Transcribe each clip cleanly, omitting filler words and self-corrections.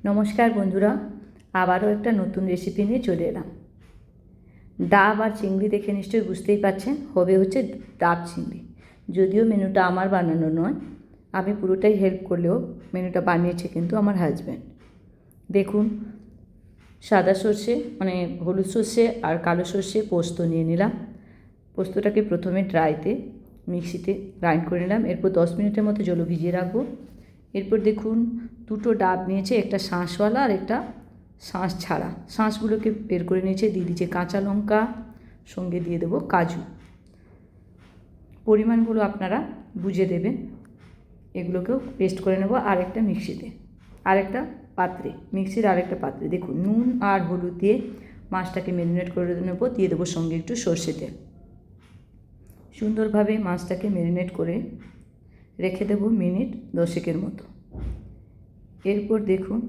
নমস্কার বন্ধুরা, আবারও একটা নতুন রেসিপি নিয়ে চলে এলাম। ডাব আর চিংড়ি দেখে নিশ্চয়ই বুঝতেই পারছেন, হবে হচ্ছে ডাব চিংড়ি। যদিও মেনুটা আমার বানানো নয়, আমি পুরোটাই হেল্প করলেও মেনুটা বানিয়েছে কিন্তু আমার হাজব্যান্ড। দেখুন, সাদা সর্ষে মানে হলুদ সর্ষে আর কালো সর্ষে পোস্ত নিয়ে নিলাম। পোস্তটাকে প্রথমে ড্রাইতে মিক্সিতে গ্রাইন্ড করে নিলাম। এরপর 10 মিনিটের মতো জল ভিজিয়ে রাখবো। এরপর দেখুন, দুটো ডাব নিয়েছে, একটা শাঁসওয়ালা আর একটা শাঁস ছাড়া। শাঁসগুলোকে বের করে নিয়েছে, দিয়ে দিচ্ছে কাঁচা লঙ্কা, সঙ্গে দিয়ে দেবো কাজু। পরিমাণগুলো আপনারা বুঝে দেবেন। এগুলোকেও পেস্ট করে নেব আরেকটা মিক্সিতে, আরেকটা পাত্রে, মিক্সির আরেকটা পাত্রে। দেখুন, নুন আর হলুদ দিয়ে মাছটাকে ম্যারিনেট করে নেব। দিয়ে দেবো সঙ্গে একটু সর্ষে তেল। সুন্দরভাবে মাছটাকে ম্যারিনেট করে রেখে দেবো মিনিট 10 মতো। এরপর দেখুন,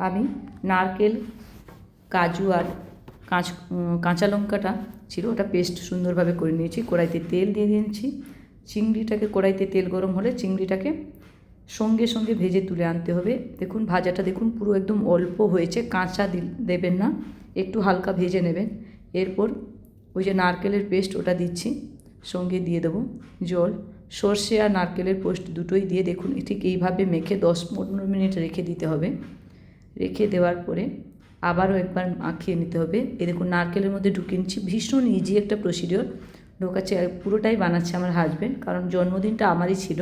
আমি নারকেল, কাজু আর কাঁচা লঙ্কাটা ছিল, ওটা পেস্ট সুন্দরভাবে করে নিয়েছি। কড়াইতে তেল দিয়ে দিয়েছি। চিংড়িটাকে কড়াইতে তেল গরম হলে চিংড়িটাকে সঙ্গে সঙ্গে ভেজে তুলে আনতে হবে। দেখুন, ভাজাটা দেখুন পুরো একদম অল্প হয়েছে, কাঁচা দেবেন না, একটু হালকা ভেজে নেবেন। এরপর ওই যে নারকেলের পেস্ট ওটা দিচ্ছি, সঙ্গে দিয়ে দেবো জল। সর্ষে আর নারকেলের পেস্ট দুটোই দিয়ে দেখুন ঠিক এইভাবে মেখে 10-15 মিনিট রেখে দিতে হবে। রেখে দেওয়ার পরে আবারও একবার মাখিয়ে নিতে হবে। এই দেখুন, নারকেলের মধ্যে ঢুকিয়ে নিচ্ছি। ভীষণ ইজি একটা প্রসিডিওর, ঢোকাচ্ছে। পুরোটাই বানাচ্ছে আমার হাজব্যান্ড, কারণ জন্মদিনটা আমারই ছিল।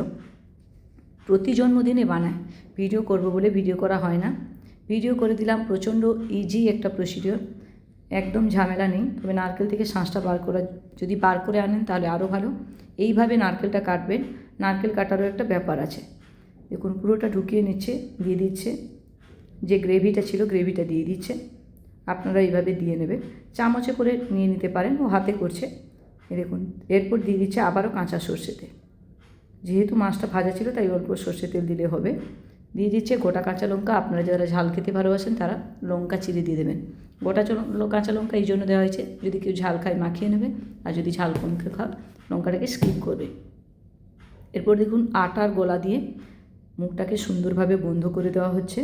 প্রতি জন্মদিনে বানায়, ভিডিও করব বলে ভিডিও করা হয় না। ভিডিও করে দিলাম। প্রচণ্ড ইজি একটা প্রসিডিওর, একদম ঝামেলা নেই। তবে নারকেল থেকে শাঁসটা যদি বার করে আনেন তাহলে আরও ভালো। এইভাবে নারকেলটা কাটবেন, নারকেল কাটারও একটা ব্যাপার আছে। দেখুন, পুরোটা ঢুকিয়ে নিচ্ছে, দিয়ে দিচ্ছে যে গ্রেভিটা ছিল, গ্রেভিটা দিয়ে দিচ্ছে। আপনারা এইভাবে দিয়ে নেবেন, চামচে করে নিয়ে নিতে পারেন, ও হাতে করছে। দেখুন, এরপর দিয়ে দিচ্ছে আবারও কাঁচা সর্ষে তেল। যেহেতু মাছটা ভাজা ছিল তাই অল্প সর্ষে তেল দিলে হবে। দিয়ে দিচ্ছে গোটা কাঁচা লঙ্কা। আপনারা যারা ঝাল খেতে ভালোবাসেন তারা লঙ্কা চিড়ে দিয়ে দেবেন। গোটা কাঁচা লঙ্কা এই জন্য দেওয়া হয়েছে, যদি কেউ ঝাল খায় মাখিয়ে নেবে, আর যদি ঝাল কম খায় লঙ্কাটাকে স্কিপ করবে। এরপর দেখুন, আটার গোলা দিয়ে মুখটাকে সুন্দরভাবে বন্ধ করে দেওয়া হচ্ছে।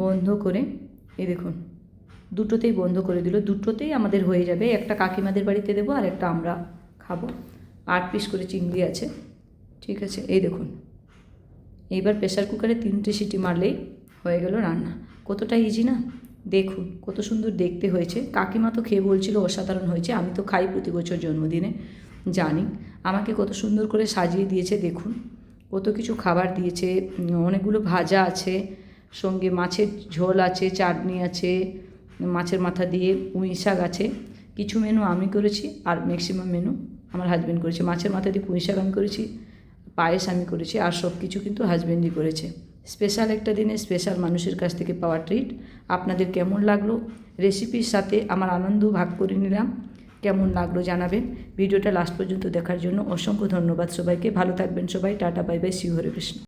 বন্ধ করে এই দেখুন, দুটোতেই বন্ধ করে দিল। দুটোতেই আমাদের হয়ে যাবে। একটা কাকিমাদের বাড়িতে দেবো আর একটা আমরা খাবো। 8 পিস করে চিংড়ি আছে, ঠিক আছে। এই দেখুন, এইবার প্রেসার কুকারে 3টে সিটি মারলেই হয়ে গেল রান্না। কতটা ইজি না? দেখুন কত সুন্দর দেখতে হয়েছে। কাকিমা তো খেয়ে বলছিল অসাধারণ হয়েছে। আমি তো খাই প্রতি বছর জন্মদিনে, জানি। আমাকে কত সুন্দর করে সাজিয়ে দিয়েছে। দেখুন, কত কিছু খাবার দিয়েছে, অনেকগুলো ভাজা আছে, সঙ্গে মাছের ঝোল আছে, চাটনি আছে, মাছের মাথা দিয়ে পুঁই শাক আছে। কিছু মেনু আমি করেছি আর ম্যাক্সিমাম মেনু আমার হাজব্যান্ড করেছে। মাছের মাথা দিয়ে পুঁই শাক আমি করেছি, পায়েস আমি করেছি, আর সব কিছু কিন্তু হাজব্যান্ডই করেছে। স্পেশাল একটা দিনে স্পেশাল মানুষের কাছ থেকে পাওয়া ট্রিট। আপনাদের কেমন লাগলো? রেসিপির সাথে আমার আনন্দ ভাগ করে নিলাম। কেমন লাগলো জানাবেন। ভিডিওটা লাস্ট পর্যন্ত দেখার জন্য অসংখ্য ধন্যবাদ সবাইকে। ভালো থাকবেন সবাই। টাটা, বাই বাই, শ্রী হরে কৃষ্ণ।